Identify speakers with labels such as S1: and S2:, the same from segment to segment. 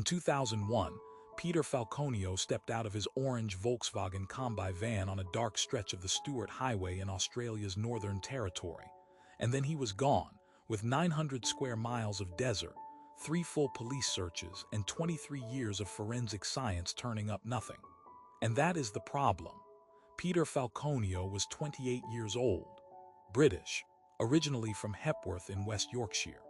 S1: In 2001, Peter Falconio stepped out of his orange Volkswagen Kombi van on a dark stretch of the Stuart Highway in Australia's Northern Territory. And then he was gone, with 900 square miles of desert, 3 full police searches, and 23 years of forensic science turning up nothing. And that is the problem. Peter Falconio was 28 years old, British, originally from Hepworth in West Yorkshire.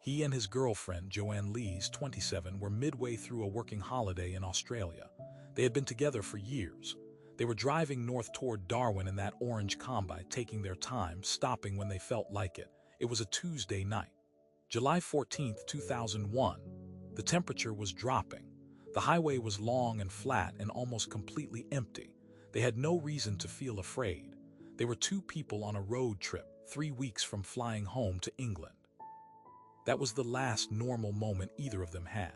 S1: He and his girlfriend, Joanne Lees, 27, were midway through a working holiday in Australia. They had been together for years. They were driving north toward Darwin in that orange Kombi, taking their time, stopping when they felt like it. It was a Tuesday night, July 14, 2001. The temperature was dropping. The highway was long and flat and almost completely empty. They had no reason to feel afraid. They were 2 people on a road trip, 3 weeks from flying home to England. That was the last normal moment either of them had.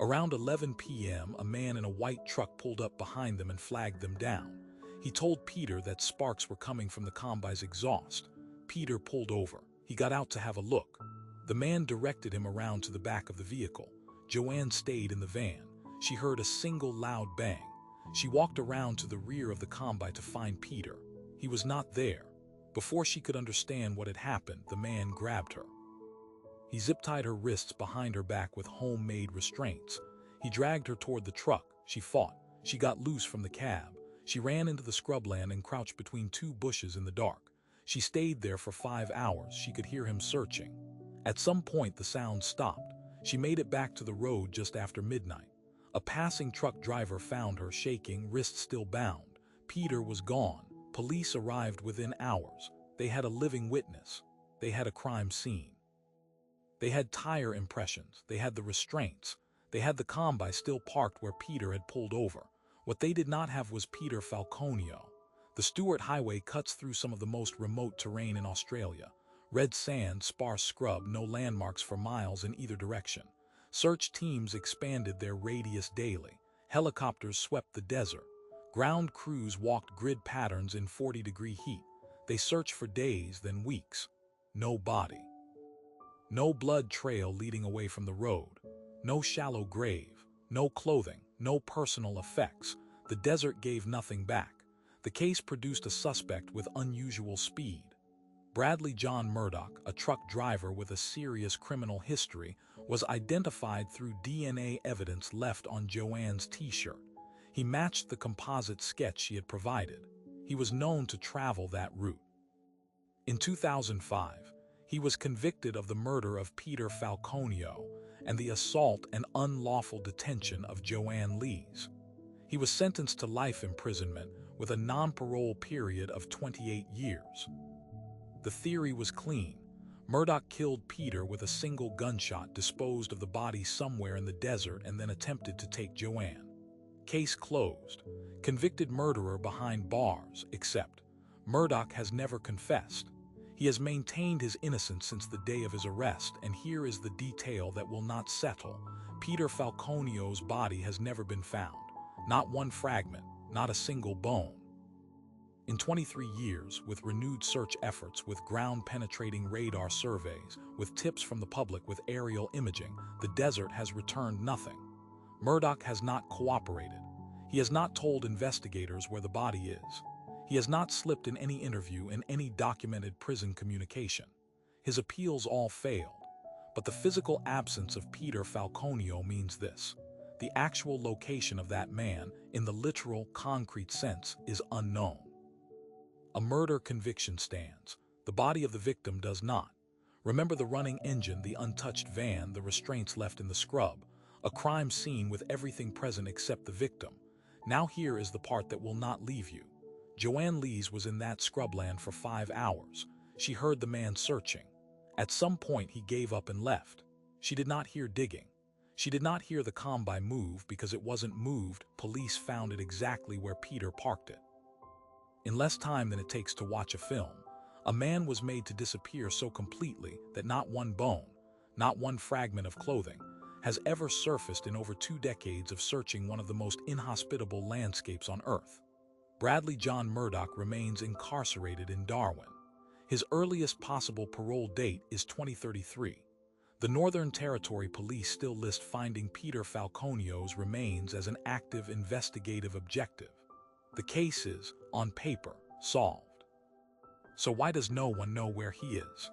S1: Around 11 p.m., a man in a white truck pulled up behind them and flagged them down. He told Peter that sparks were coming from the Kombi's exhaust. Peter pulled over. He got out to have a look. The man directed him around to the back of the vehicle. Joanne stayed in the van. She heard a single loud bang. She walked around to the rear of the Kombi to find Peter. He was not there. Before she could understand what had happened, the man grabbed her. He zip-tied her wrists behind her back with homemade restraints. He dragged her toward the truck. She fought. She got loose from the cab. She ran into the scrubland and crouched between 2 bushes in the dark. She stayed there for 5 hours. She could hear him searching. At some point, the sound stopped. She made it back to the road just after midnight. A passing truck driver found her, shaking, wrists still bound. Peter was gone. Police arrived within hours. They had a living witness. They had a crime scene. They had tire impressions. They had the restraints. They had the Kombi still parked where Peter had pulled over. What they did not have was Peter Falconio. The Stuart Highway cuts through some of the most remote terrain in Australia. Red sand, sparse scrub, no landmarks for miles in either direction. Search teams expanded their radius daily. Helicopters swept the desert. Ground crews walked grid patterns in 40-degree heat. They searched for days, then weeks. No body. No blood trail leading away from the road. No shallow grave. No clothing. No personal effects. The desert gave nothing back. The case produced a suspect with unusual speed. Bradley John Murdoch, a truck driver with a serious criminal history, was identified through DNA evidence left on Joanne's t-shirt. He matched the composite sketch she had provided. He was known to travel that route. In 2005, he was convicted of the murder of Peter Falconio and the assault and unlawful detention of Joanne Lees. He was sentenced to life imprisonment with a non-parole period of 28 years. The theory was clean. Murdoch killed Peter with a single gunshot, disposed of the body somewhere in the desert, and then attempted to take Joanne. Case closed. Convicted murderer behind bars, except Murdoch has never confessed. He has maintained his innocence since the day of his arrest, and here is the detail that will not settle. Peter Falconio's body has never been found. Not one fragment, not a single bone. In 23 years, with renewed search efforts, with ground-penetrating radar surveys, with tips from the public, with aerial imaging, the desert has returned nothing. Murdoch has not cooperated. He has not told investigators where the body is. He has not slipped in any interview, in any documented prison communication. His appeals all failed. But the physical absence of Peter Falconio means this: the actual location of that man, in the literal, concrete sense, is unknown. A murder conviction stands. The body of the victim does not. Remember the running engine, the untouched van, the restraints left in the scrub. A crime scene with everything present except the victim. Now here is the part that will not leave you. Joanne Lees was in that scrubland for 5 hours. She heard the man searching. At some point he gave up and left. She did not hear digging. She did not hear the Kombi move because it wasn't moved. Police found it exactly where Peter parked it. In less time than it takes to watch a film, a man was made to disappear so completely that not one bone, not one fragment of clothing, has ever surfaced in over 2 decades of searching one of the most inhospitable landscapes on Earth. Bradley John Murdoch remains incarcerated in Darwin. His earliest possible parole date is 2033. The Northern Territory Police still list finding Peter Falconio's remains as an active investigative objective. The case is, on paper, solved. So why does no one know where he is?